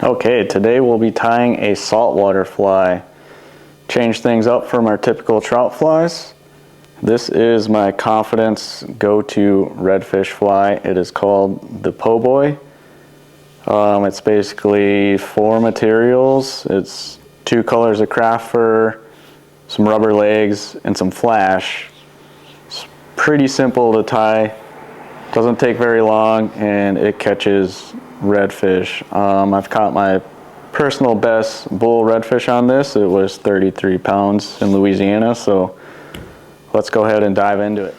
Okay, today we'll be tying a saltwater fly. Change things up from our typical trout flies. This is my confidence go-to redfish fly. It is called the Po' Boy. It's basically 4 materials. It's 2 colors of craft fur, some rubber legs, and some flash. It's pretty simple to tie. Doesn't take very long, and it catches redfish. I've caught my personal best bull redfish on this. It was 33 pounds in Louisiana, so let's go ahead and dive into it.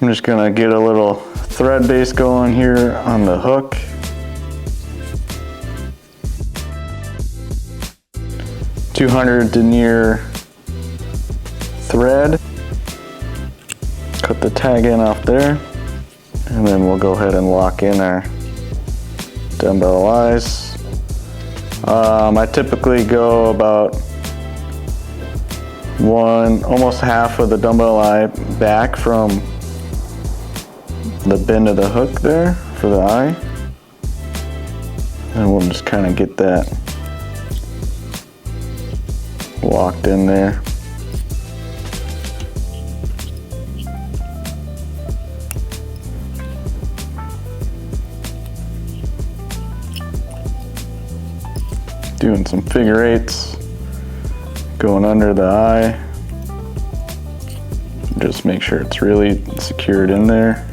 I'm just gonna get a little thread base going here on the hook. .200 denier thread. Cut the tag in off there, and then we'll go ahead and lock in our dumbbell eyes. I typically go about almost half of the dumbbell eye back from the bend of the hook there for the eye. And we'll just kind of get that locked in there. Doing some figure 8s, going under the eye. Just make sure it's really secured in there.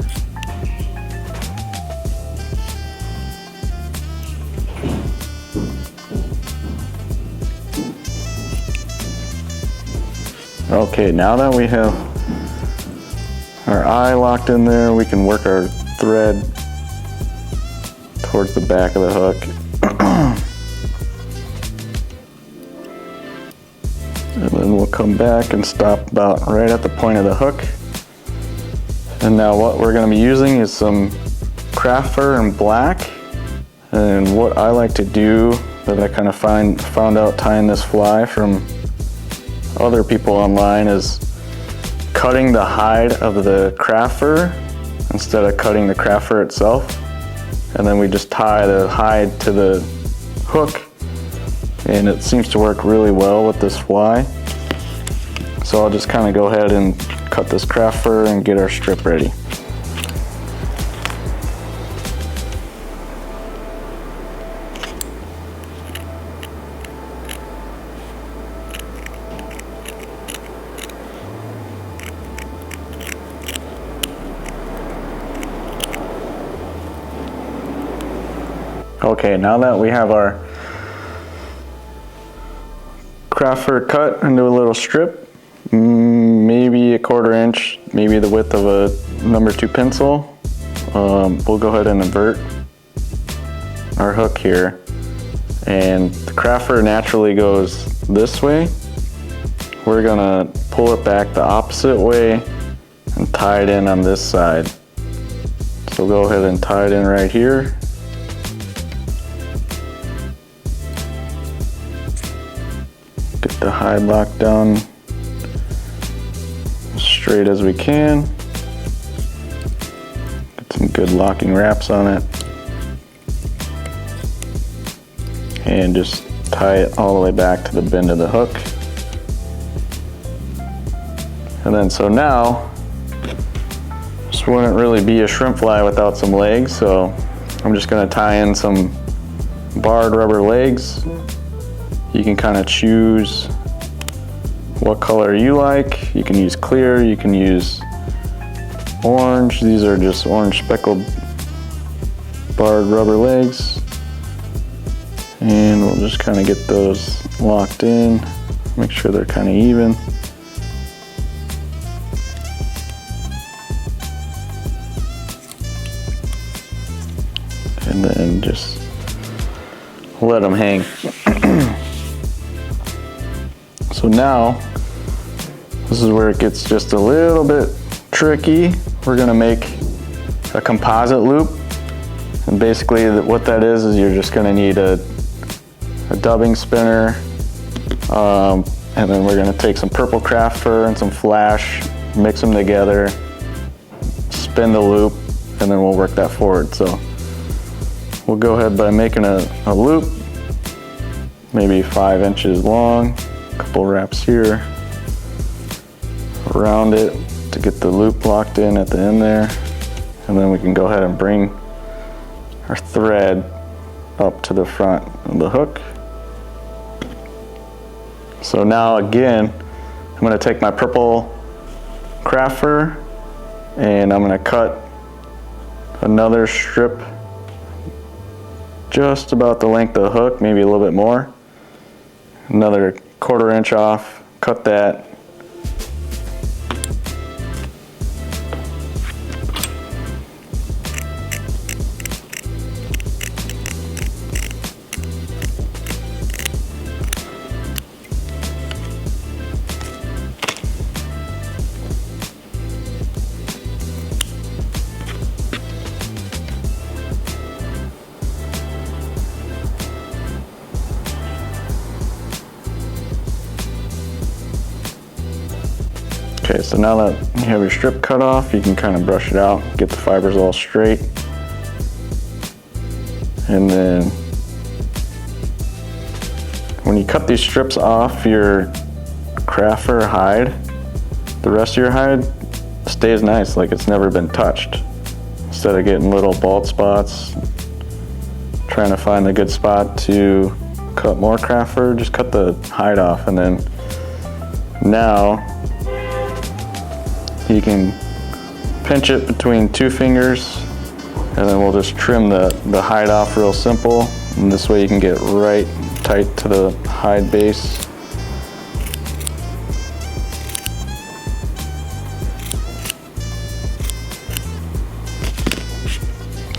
Okay, now that we have our eye locked in there, we can work our thread towards the back of the hook. And then we'll come back and stop about right at the point of the hook. And now what we're going to be using is some craft fur in black. And what I like to do, that I kind of found out tying this fly from other people online, is cutting the hide of the craft fur instead of cutting the craft fur itself. And then we just tie the hide to the hook, and it seems to work really well with this fly. So I'll just kind of go ahead and cut this craft fur and get our strip ready. Okay, now that we have our craft fur cut into a little strip, maybe a 1/4 inch, maybe the width of a number 2 pencil, we'll go ahead and invert our hook here. And the craft fur naturally goes this way. We're gonna pull it back the opposite way and tie it in on this side. So go ahead and tie it in right here. Get the hide locked down as straight as we can. Get some good locking wraps on it. And just tie it all the way back to the bend of the hook. And then so now, this wouldn't really be a shrimp fly without some legs, so I'm just gonna tie in some barred rubber legs. You can kind of choose what color you like. You can use clear, you can use orange. These are just orange speckled barred rubber legs. And we'll just kind of get those locked in, make sure they're kind of even. And then just let them hang. So now, this is where it gets just a little bit tricky. We're gonna make a composite loop. And basically what that is you're just gonna need a dubbing spinner. And then we're gonna take some purple craft fur and some flash, mix them together, spin the loop, and then we'll work that forward. So we'll go ahead by making a loop, maybe 5 inches long, a couple wraps here around it to get the loop locked in at the end there, and then we can go ahead and bring our thread up to the front of the hook. So now again, I'm going to take my purple craft fur and I'm going to cut another strip just about the length of the hook, maybe a little bit more. Another 1/4 inch off, cut that. Okay, so now that you have your strip cut off, you can kind of brush it out, get the fibers all straight. And then when you cut these strips off your craft fur hide, the rest of your hide stays nice, like it's never been touched. Instead of getting little bald spots, trying to find a good spot to cut more craft fur, just cut the hide off, and then now you can pinch it between 2 fingers, and then we'll just trim the hide off real simple, and this way you can get right tight to the hide base.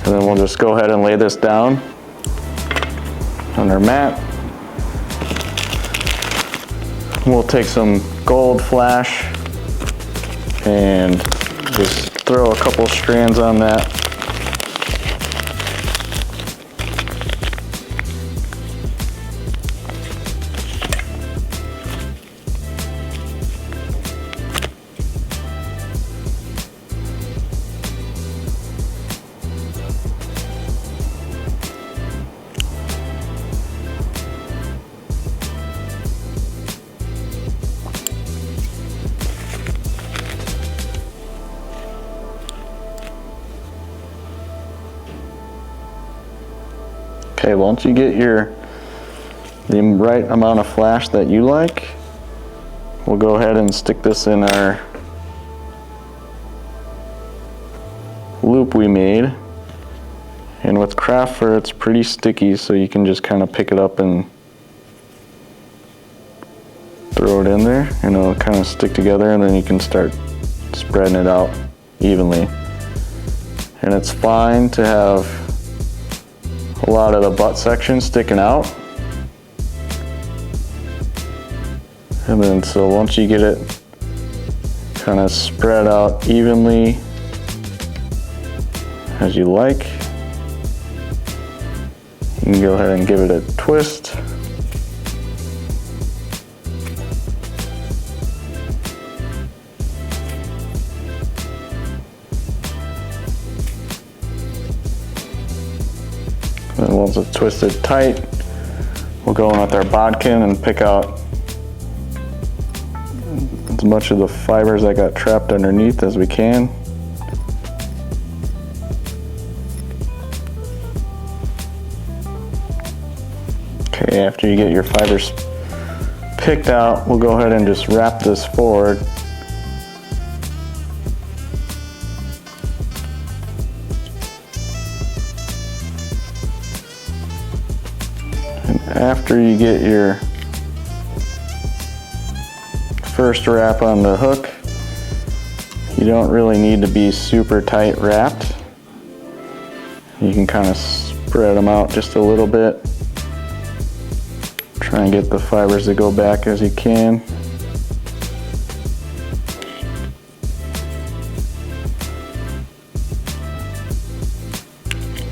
And then we'll just go ahead and lay this down on our mat. We'll take some gold flash and just throw a couple strands on that. Okay, once you get the right amount of flash that you like, we'll go ahead and stick this in our loop we made. And with craft fur, it's pretty sticky, so you can just kind of pick it up and throw it in there, and it'll kind of stick together, and then you can start spreading it out evenly. And it's fine to have a lot of the butt section sticking out. And then so once you get it kind of spread out evenly as you like, you can go ahead and give it a twist. And once it's twisted tight, we'll go in with our bodkin and pick out as much of the fibers that got trapped underneath as we can. Okay, after you get your fibers picked out, we'll go ahead and just wrap this forward. After you get your first wrap on the hook, you don't really need to be super tight wrapped. You can kind of spread them out just a little bit. Try and get the fibers to go back as you can.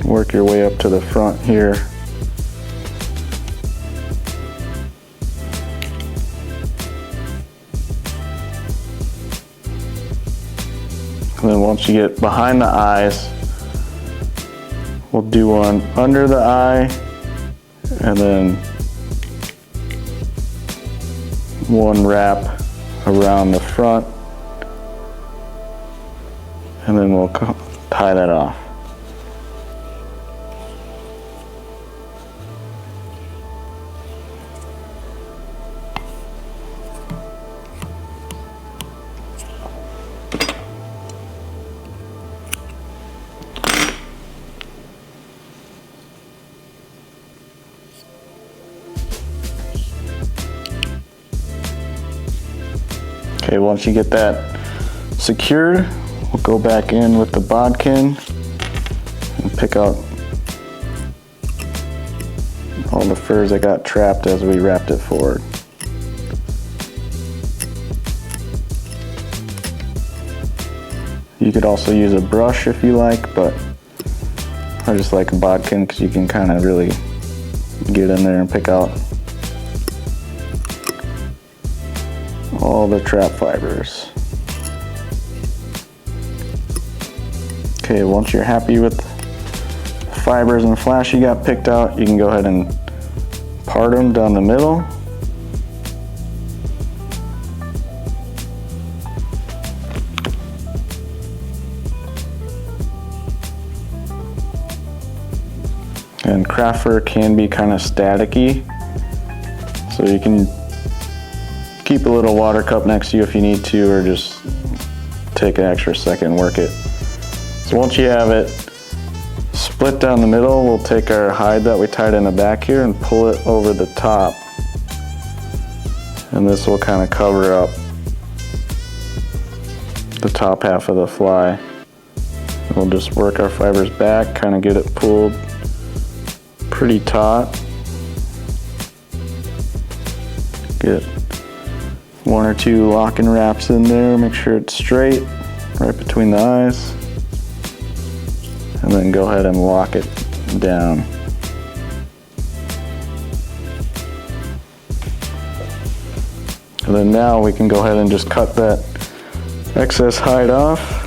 Work your way up to the front here. And then once you get behind the eyes, we'll do one under the eye, and then one wrap around the front, and then we'll tie that off. Okay, once you get that secured, we'll go back in with the bodkin and pick out all the furs that got trapped as we wrapped it forward. You could also use a brush if you like, but I just like a bodkin because you can kind of really get in there and pick out all the trap fibers. Okay, once you're happy with the fibers and flash you got picked out, you can go ahead and part them down the middle. And craft fur can be kind of staticky, so you can keep a little water cup next to you if you need to, or just take an extra second and work it. So once you have it split down the middle, we'll take our hide that we tied in the back here and pull it over the top. And this will kind of cover up the top half of the fly. We'll just work our fibers back, kind of get it pulled pretty taut. Get one or two locking wraps in there, make sure it's straight, right between the eyes. And then go ahead and lock it down. And then now we can go ahead and just cut that excess hide off.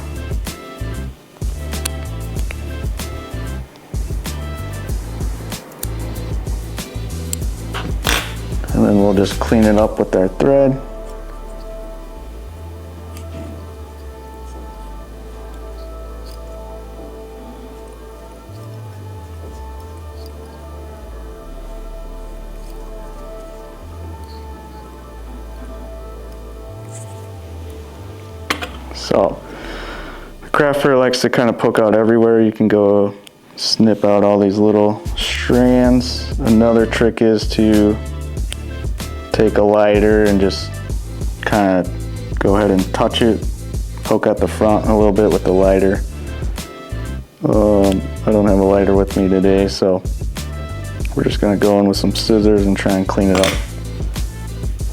And then we'll just clean it up with our thread. So, the craft fur likes to kind of poke out everywhere. You can go snip out all these little strands. Another trick is to take a lighter and just kind of go ahead and touch it, poke out the front a little bit with the lighter. I don't have a lighter with me today, so we're just going to go in with some scissors and try and clean it up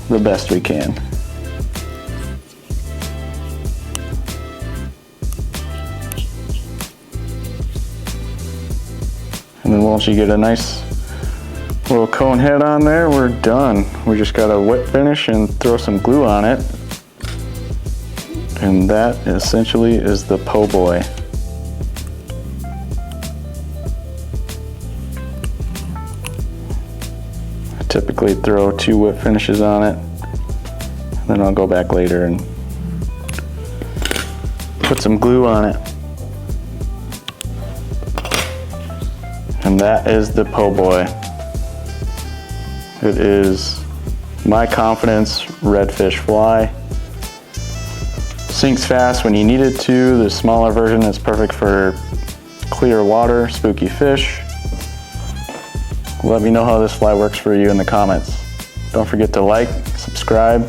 the best we can. And then once you get a nice little cone head on there, we're done. We just got to wet finish and throw some glue on it. And that essentially is the po' boy. I typically throw 2 wet finishes on it, and then I'll go back later and put some glue on it. And that is the po' boy. It is my confidence redfish fly. Sinks fast when you need it to. The smaller version is perfect for clear water, spooky fish. Let me know how this fly works for you in the comments. Don't forget to like, subscribe,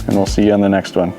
and we'll see you on the next one.